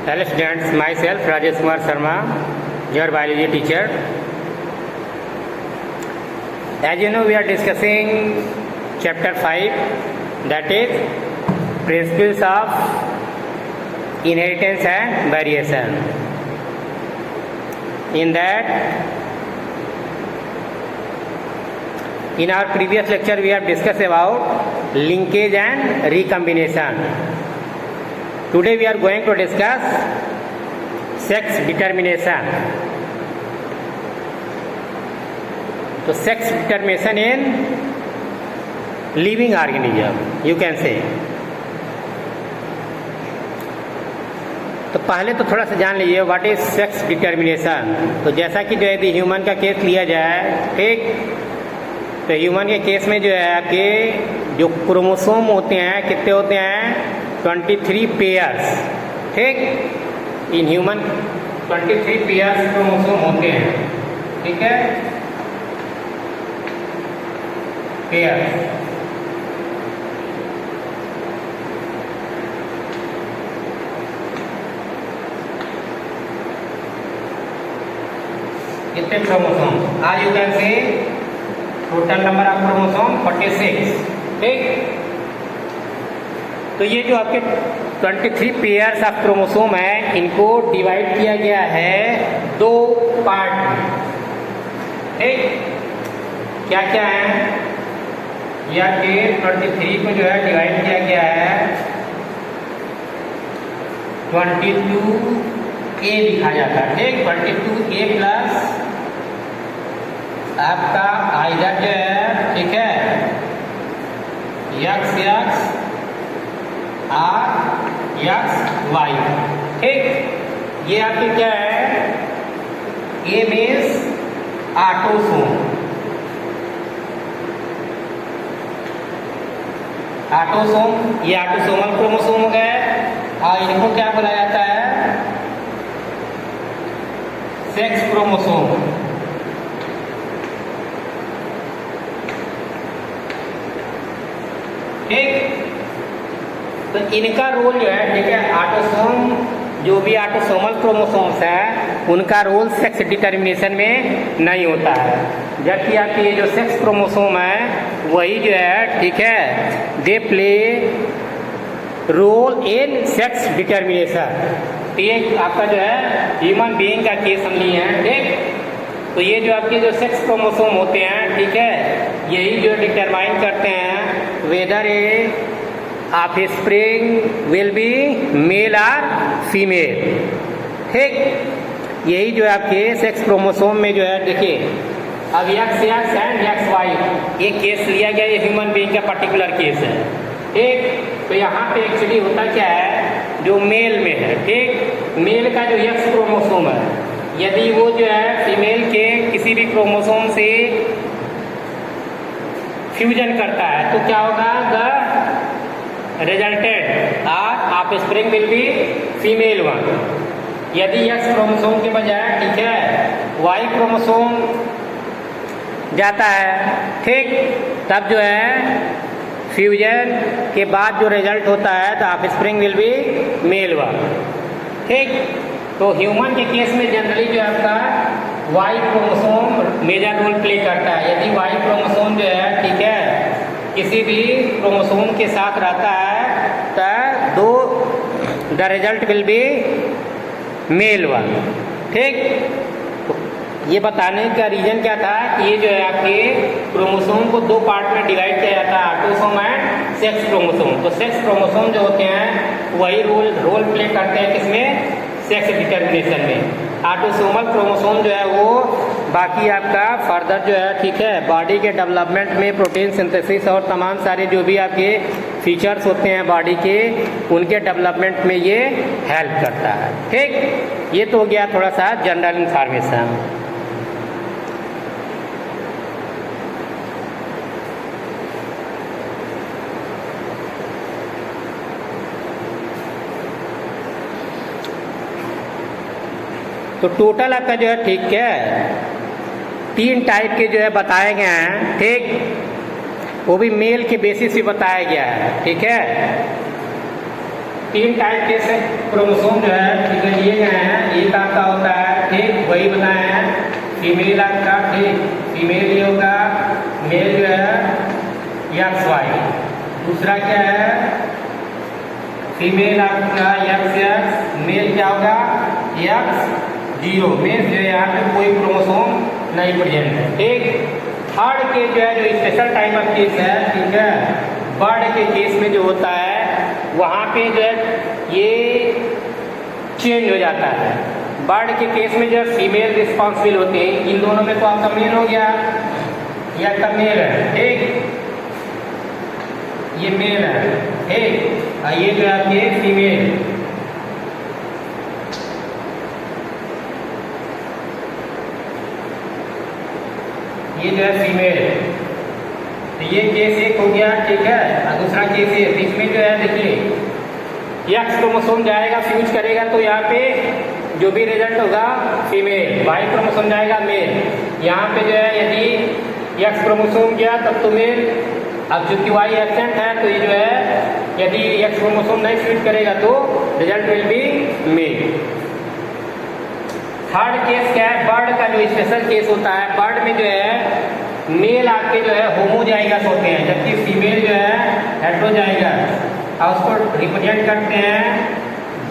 Hello students, myself Rajesh Kumar Sharma, your biology teacher. As you know, we are discussing chapter 5, that is principles of inheritance and variation. In that, in our previous lecture we have discussed about linkage and recombination. Today we are going to discuss sex determination. So sex determination in living organism, you can say. तो पहले तो थोड़ा सा जान लीजिए what is sex determination. तो जैसा कि जो है यदि ह्यूमन का केस लिया जाए, ठीक, तो ह्यूमन के केस में जो है आपके जो क्रोमोसोम होते हैं कितने होते हैं? 23 पेयर्स. ठीक, इन ह्यूमन 23 पेयर्स क्रोमोसोम होते हैं. ठीक है, पेयर. कितने क्रोमोसोम? आज you can say total number of chromosome 46. ठीक, तो ये जो आपके 23 पेयर्स ऑफ क्रोमोसोम है, इनको डिवाइड किया गया है दो पार्ट में. ठीक, क्या क्या है? या कि 23 को जो है डिवाइड किया गया है 22A लिखा जाता है. ठीक, 22A प्लस आपका आइडर जो है, ठीक है, x आर एक्स वाई. ठीक, ये आपके क्या है? ए मीन्स ऑटोसोम. ऑटोसोम, ये ऑटोसोमल क्रोमोसोम हो गए और इनको क्या बोला जाता है? Sex chromosome. ठीक, तो इनका रोल जो है, ठीक है, ऑटोसोम जो भी ऑटोसोमल क्रोमोसोम्स है उनका रोल सेक्स डिटर्मिनेशन में नहीं होता है. जबकि आपके ये जो सेक्स क्रोमोसोम है वही जो है, ठीक है, they play role in sex determination. तो ये आपका जो है ह्यूमन बीइंग का केस हम लिए हैं. ठीक, तो ये जो आपके जो सेक्स क्रोमोसोम होते हैं, ठीक है, यही जो डिटरमाइन करते हैं whether a offspring will be male और फीमेल. ठीक, यही जो आपके सेक्स क्रोमोसोम में जो है, देखिए, अब एक्स एंड एक्स वाई ये केस लिया गया, ये ह्यूमन बीइंग का पर्टिकुलर केस है. ठीक, तो यहाँ पे एक्चुअली होता क्या है, जो मेल में है, ठीक, मेल का जो एक्स क्रोमोसोम है, यदि वो जो है फीमेल के किसी भी क्रोमोसोम से फ्यूजन करता है तो क्या होगा? द रिजल्टेड और offspring will be female one. यदि एक्स क्रोमोसोम के बजाय, ठीक है, वाई क्रोमोसोम जाता है, ठीक, तब जो है फ्यूजन के बाद जो रिजल्ट होता है तो offspring will be male one. ठीक, तो ह्यूमन के केस में जनरली जो आपका Y chromosome major role play करता है. यदि वाई क्रोमोसोम जो है, ठीक है, किसी भी क्रोमोसोम के साथ रहता है तो the result will be male one. ठीक, तो ये बताने का रीजन क्या था कि ये जो है आपके क्रोमोसोम को दो पार्ट में डिवाइड किया जाता है, ऑटोसोम एंड सेक्स क्रोमोसोम. तो सेक्स क्रोमोसोम जो होते हैं वही रोल प्ले करते हैं किसमें? सेक्स डिटर्मिनेशन में. ऑटोसोमल क्रोमोसोम जो है वो बाकी आपका फर्दर जो है, ठीक है, बॉडी के डेवलपमेंट में प्रोटीन सिंथेसिस और तमाम सारे जो भी आपके फीचर्स होते हैं बॉडी के, उनके डेवलपमेंट में ये हेल्प करता है. ठीक, ये तो हो गया थोड़ा सा जनरल इंफॉर्मेशन. तो टोटल आपका जो है, ठीक है, 3 टाइप के जो है बताए गए हैं. ठीक, वो भी मेल के बेसिस पे बताया गया है. ठीक है, 3 टाइप के से क्रोमोसोम जो है ठीक है लिए गए हैं। एक आपका होता है ठीक वही बनाया है फीमेल आपका ठीक फीमेल ये होगा, मेल जो है XY। दूसरा क्या है फीमेल आपका XX, मेल क्या होगा X0। मेल जो है यहाँ पे कोई क्रोमोसोम नहीं प्रेजेंट है ठीक। थर्ड केस जो है जो स्पेशल टाइप ऑफ केस है ठीक है, बर्ड के केस में जो होता है वहाँ पे जो है ये चेंज हो जाता है। बर्ड के केस में जो है फीमेल रिस्पॉन्सिबल होते हैं। इन दोनों में तो आपका मेल हो गया, यह आपका मेल है ठीक, ये मेल है ठीक, और ये जो है आपके फीमेल। ये जो है फीमेल। तो ये केस एक हो गया ठीक है, और दूसरा केस है बीच में जो है देखिए X क्रोमोसोम जाएगा फ्यूज करेगा तो यहाँ पे जो भी रिजल्ट होगा फीमेल, Y क्रोमोसोम जाएगा मेल। यहाँ पे जो है यदि X क्रोमोसोम गया तब तो मेल, अब चूंकि Y एब्सेंट है तो ये जो है यदि X क्रोमोसोम नहीं फ्यूज करेगा तो result will be male. Third case क्या है, बर्ड का जो स्पेशल केस होता है, बर्ड में जो है मेल आपके जो है होमोजाइगस होते हैं जबकि फीमेल जो है हेटेरोजाइगस, और उसको रिप्रेजेंट करते हैं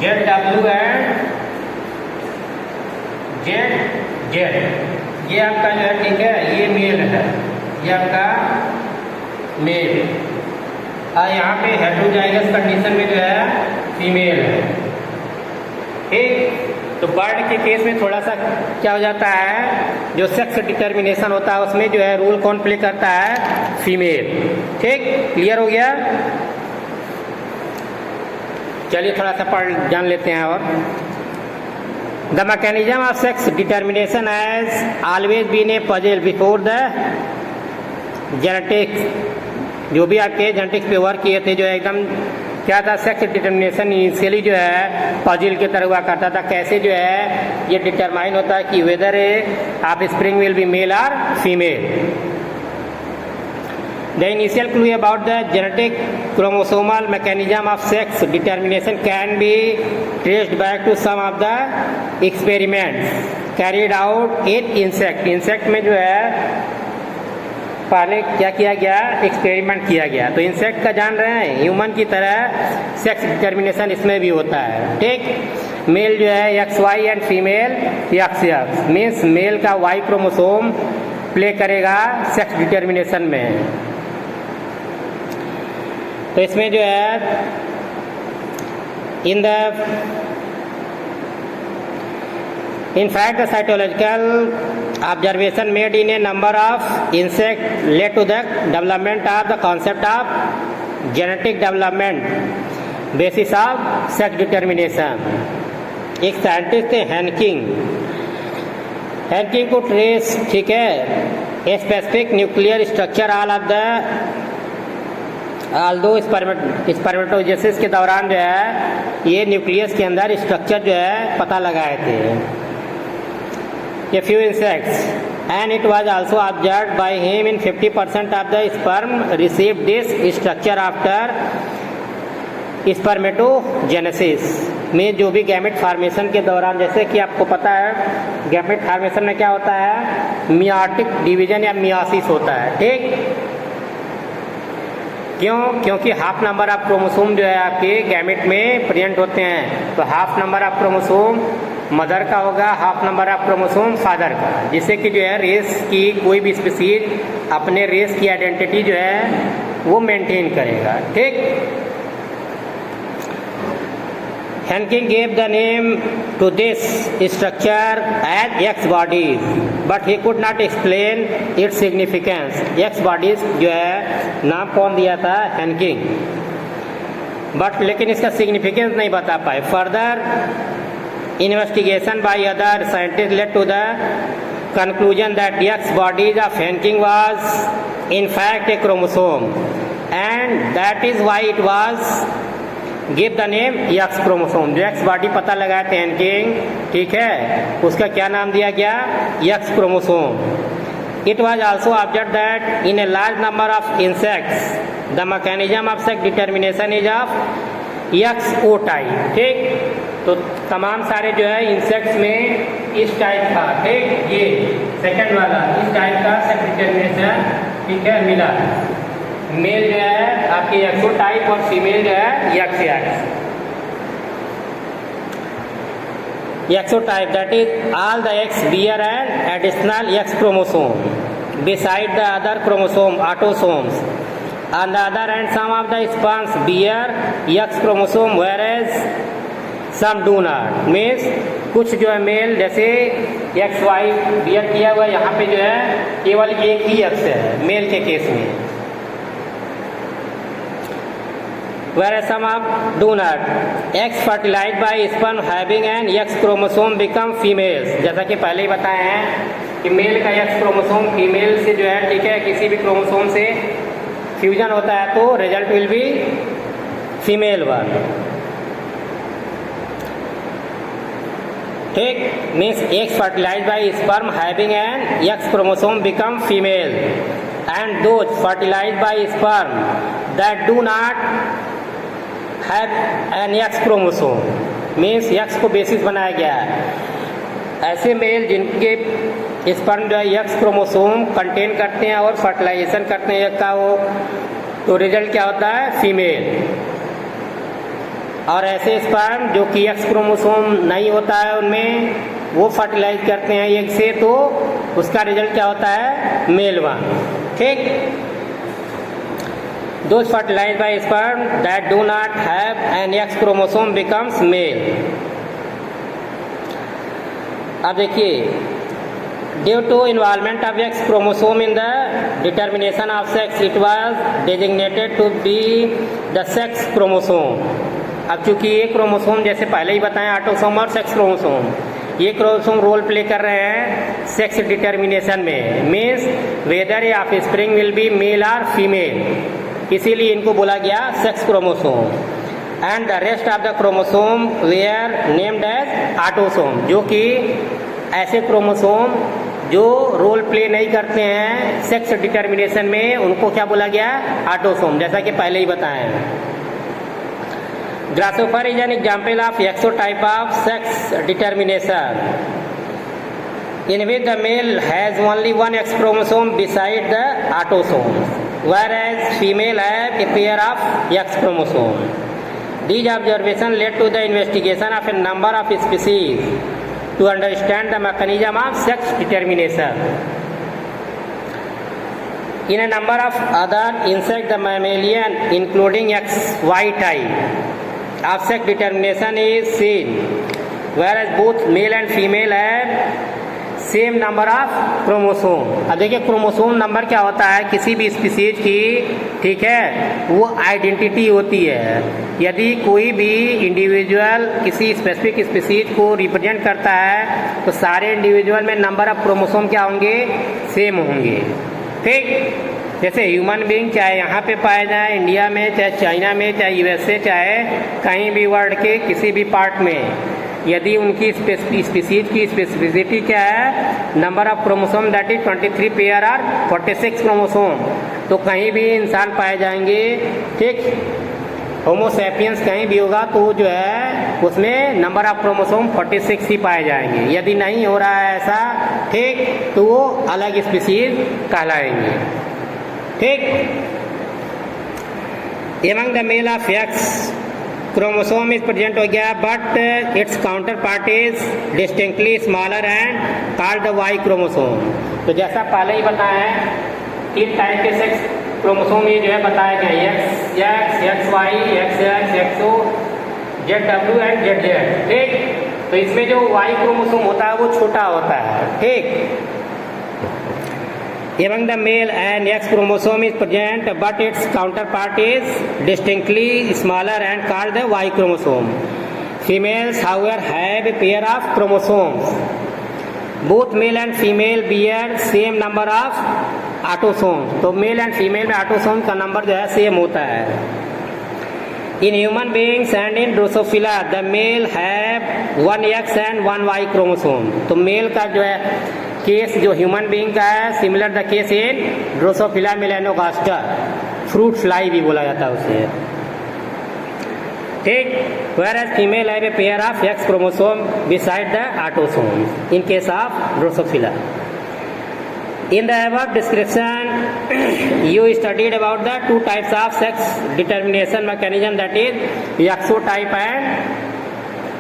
ZW एंड ZZ। ये आपका जो है ठीक है ये मेल है, ये आपका मेल, और यहाँ पे हेटेरोजाइगस कंडीशन में जो है फीमेल है ठीक। तो बर्ड के केस में थोड़ा सा क्या हो जाता है, जो सेक्स डिटर्मिनेशन होता है उसमें जो है रोल कौन प्ले करता है फीमेल ठीक। क्लियर हो गया, चलिए थोड़ा सा पढ़ जान लेते हैं। और the mechanism of sex determination has always been a puzzle before the genetics. जो भी आपके जेनेटिक्स पे वर्क किए थे जो एकदम क्या था, सेक्स डिटर्मिनेशन इनिशियली जो है पजल की तरह हुआ करता था। कैसे जो है ये डिटरमाइन होता है कि whether offspring will be male और female. The initial clue about the genetic chromosomal mechanism of sex determination can be traced back to some of the experiments carried out in insect. Insect में जो है पहले क्या किया गया, experiment किया गया। तो इंसेक्ट का जान रहे हैं ह्यूमन की तरह सेक्स डिटर्मिनेशन इसमें भी होता है ठीक। मेल जो है XY and female XX, means male का Y क्रोमोसोम प्ले करेगा सेक्स डिटर्मिनेशन में। तो इसमें जो है in fact the cytological observation made in a number of insects led to the development of the concept of genetic development basis of sex determination। एक scientist थे हैनकिंग को trace ठीक है स्पेसिफिक न्यूक्लियर स्ट्रक्चर ऑल्दो स्पर्मेटोजेसिस के दौरान जो है ये न्यूक्लियस के अंदर स्ट्रक्चर जो है पता लगाए थे a few insects, and it was also observed by him in 50% of the sperm received this structure after spermatogenesis में जो भी गैमेट फार्मेशन के दौरान, जैसे कि आपको पता है गैमेट फार्मेशन में क्या होता है मियाटिक डिवीजन या मियासिस होता है ठीक। क्यों, क्योंकि हाफ नंबर ऑफ क्रोमोसोम जो है आपके गैमेट में प्रेजेंट होते हैं। तो half number of chromosome mother का होगा, half number of chromosome father का, जिससे कि जो है रेस की कोई भी स्पीसीज अपने रेस की आइडेंटिटी जो है वो मेंटेन करेगा ठीक। Hankin gave the name to this structure as X bodies, but he could not explain its significance। X bodies जो है नाम कौन दिया था, हैनकिंग, बट लेकिन इसका सिग्निफिकेंस नहीं बता पाए। Further investigation by other scientists led to the conclusion that X bodies of Hankin was in fact a chromosome, and that is why it was give the name X chromosome। जो X body पता लगाए थे हैनकिंग ठीक है, उसका क्या नाम दिया गया, X chromosome। It was also observed that in a large number of insects the mechanism of sex determination is of X O type, ठीक। तो तमाम सारे जो है इंसेक्ट्स में इस टाइप का, ठीक, ये सेकंड वाला इस टाइप का सेक्स डिटरमिनेशन, ठीक है, मिला। मेल जो है आपकी एक्सो टाइप और फीमेल जो है x x. Exotype, that is all the X bear an additional X chromosome beside the other chromosome autosomes. On the other hand, some of the sperms bear X chromosome whereas some do not. Means कुछ जो है mail जैसे XY beer किया हुआ, यहाँ पे जो है केवल एक ही X है मेल के केस में, whereas some of do not. X fertilized by sperm having an X chromosome become females. जैसा कि पहले ही बताए हैं कि मेल का X क्रोमोसोम फीमेल से जो है, ठीक है, किसी भी क्रोमोसोम से फ्यूजन होता है तो result will be female one, ठीक। Means X fertilized by sperm having an X chromosome become female and those fertilized by sperm that do not have an X chromosome, means X को basis बनाया गया है। ऐसे mail जिनके sperm जो है X chromosome contain करते हैं और फर्टिलाइजेशन करते हैं का वो, तो रिजल्ट क्या होता है, फीमेल। और ऐसे स्पर्म जो कि X क्रोमोसोम नहीं होता है उनमें, वो फर्टिलाइज करते हैं एग से, तो उसका रिजल्ट क्या होता है, मेल वन, ठीक। Those fertilized by sperm that do not have an X chromosome becomes male. अब देखिए, due to involvement of X chromosome in the determination of sex, it was designated to be the sex chromosome. अब चूंकि ये chromosome जैसे पहले ही बताएं, autosome और sex chromosome, ये क्रोमोसोम रोल प्ले कर रहे हैं सेक्स डिटर्मिनेशन में। Means whether a offspring will be male और फीमेल, इसीलिए इनको बोला गया sex chromosome. And the rest of the chromosome were named as autosome, जो कि ऐसे क्रोमोसोम जो रोल प्ले नहीं करते हैं सेक्स डिटर्मिनेशन में, उनको क्या बोला गया, ऑटोसोम, जैसा कि पहले ही बताया है। Grasshopper is an example of XO type of sex determination in which the male has only one X chromosome beside the autosome, whereas female have a pair of X chromosome. These observations led to the investigation of a number of species to understand the mechanism of sex determination. In a number of other insects, the mammalian, including XY type of sex determination is seen, whereas both male and female have same number of chromosome. अब देखिए chromosome number क्या होता है, किसी भी species की, ठीक है, वो आइडेंटिटी होती है। यदि कोई भी इंडिविजुअल किसी स्पेसिफिक स्पीसीज को रिप्रेजेंट करता है तो सारे इंडिविजुअल में नंबर ऑफ क्रोमोसोम क्या होंगे, सेम होंगे, ठीक। जैसे ह्यूमन बीइंग चाहे यहाँ पे पाए जाए इंडिया में, चाहे चाइना में, चाहे यूएसए, चाहे कहीं भी वर्ल्ड के किसी भी पार्ट में, यदि उनकी स्पीसीज की स्पेसिफिसिटी क्या है, number of chromosome that is 23 pair और 46 क्रोमोसोम, तो कहीं भी इंसान पाए जाएंगे, ठीक। होमोसैपियंस कहीं भी होगा तो जो है उसमें नंबर ऑफ क्रोमोसोम 46 ही पाए जाएंगे। यदि नहीं हो रहा है ऐसा, ठीक, तो वो अलग स्पीसीज कहलाएंगे, ठीक। Among the male of X chromosome is present हो गया, but it's counterpart is distinctly smaller and called the Y chromosome. तो जैसा पहले ही बताया है, 3 टाइप के सेक्स क्रोमोसोम ये जो है बताया गया, X, X Y, X X, X O, Z W and Z Z, ठीक। तो इसमें जो वाई क्रोमोसोम होता है वो छोटा होता है, ठीक। Among the male and X chromosome is present, but its counterpart is distinctly smaller and called the Y chromosome. Females, however, have a pair of chromosomes. Both male and female bear same number of autosomes. तो male and female में autosome का number जो है same होता है। In human beings and in Drosophila, the male have 1 X and 1 Y chromosome. तो mail का जो है केस जो ह्यूमन बीइंग का है, similar the case in Drosophila melanogaster, fruit fly भी बोला जाता है उसे। ठीक, whereas female have a pair of X chromosome beside the autosomes in case of Drosophila. In the above description, you studied about the two types of sex determination mechanism, that is XO type and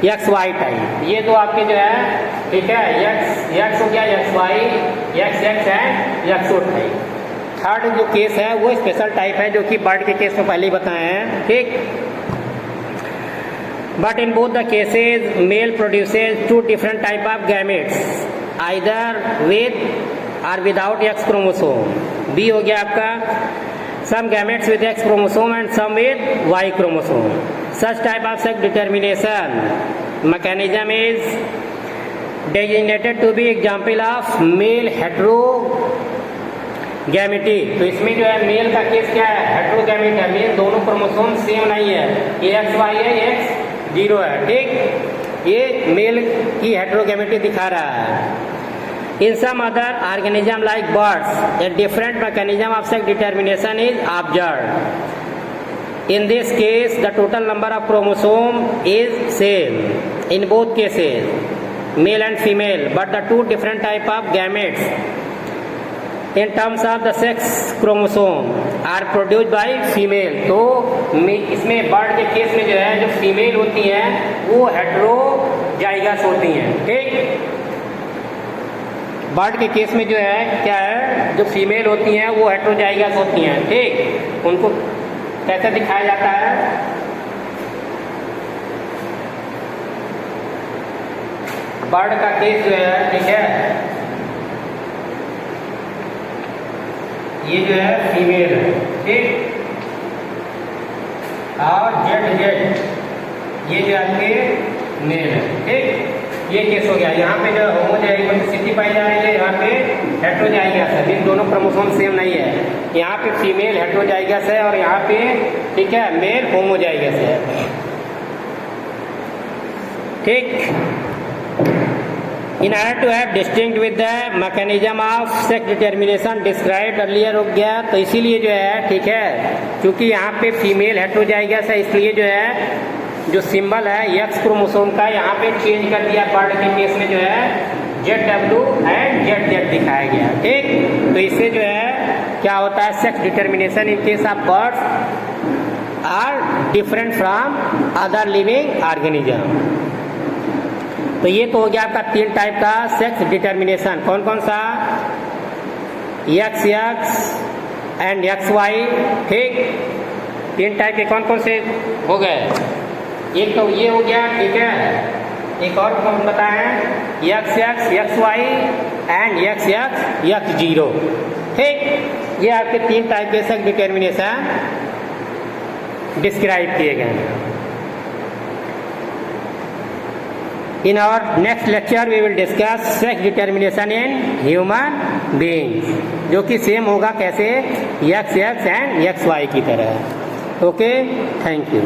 XY type. ये तो आपके जो है, ठीक है, X हो गया, XY, XX and XO type. Third जो केस है वो स्पेशल टाइप है, जो कि बर्ड के केस में पहले ही बताए हैं. ठीक, but in both the cases male produces two different type of gametes, either with or without X chromosome. B हो गया आपका some gametes with X chromosome and some with Y chromosome. Such type of sex determination mechanism is designated to be example of male heterogamity. तो इसमें जो है mail का case क्या है, हेटेरोगैमेट है. मेल दोनों क्रोमोसोम सेम नहीं है, ये XY है, ये X0 है. ठीक, ये मेल की हेटेरोगैमेटी दिखा रहा है. In some other organism like birds, a different mechanism of sex determination is observed. In this case, the total number of chromosomes is same in both cases, male and female, but the two different type of gametes in terms of the sex chromosome are produced by female. तो इसमें bird के case में जो है, जो female होती हैं वो हेटेरोजाइगस होती हैं. ठीक, बर्ड के केस में जो है क्या है, जो फीमेल होती हैं वो हेटेरोजाइगस होती हैं. ठीक, उनको कैसे दिखाया जाता है, बर्ड का केस जो है, ठीक है, ये जो है फीमेल है. ठीक, और जेड ये जो आपके मेल है. ठीक, ये केस हो गया. यहाँ पे जो होमोजाइगोसिटी पाई जा रही है, यहाँ पे हेटेरोजाइगस है. इन दोनों क्रोमोसोम सेम नहीं है. यहाँ पे फीमेल हेटेरोजाइगस है और यहाँ पे, ठीक है, मेल होमोजाइगस है. ठीक, in order to have distinct with the mechanism of sex determination described earlier हो गया. तो इसीलिए जो है, ठीक है, क्योंकि यहाँ पे फीमेल हेटेरोजाइगस है, इसलिए जो है जो सिंबल है X क्रोमोसोम का यहाँ पे चेंज कर दिया. बर्ड के केस में जो है ZW एंड ZZ दिखाया गया. ठीक, तो इससे जो है क्या होता है, sex determination in case of birds are different from other living organism. तो ये तो हो गया आपका तीन टाइप का सेक्स डिटर्मिनेशन. कौन कौन सा, XX एंड XY. ठीक, तीन टाइप के कौन कौन से हो गए, एक तो ये हो गया. ठीक है, एक और कौन बताएं, XX, XY and XX, X0. ठीक, ये आपके तीन टाइप के सेक्स डिटर्मिनेशन डिस्क्राइब किए गए हैं. In our next lecture we will discuss sex determination in human beings, जो कि सेम होगा कैसे, XX एंड XY की तरह. Okay, thank you.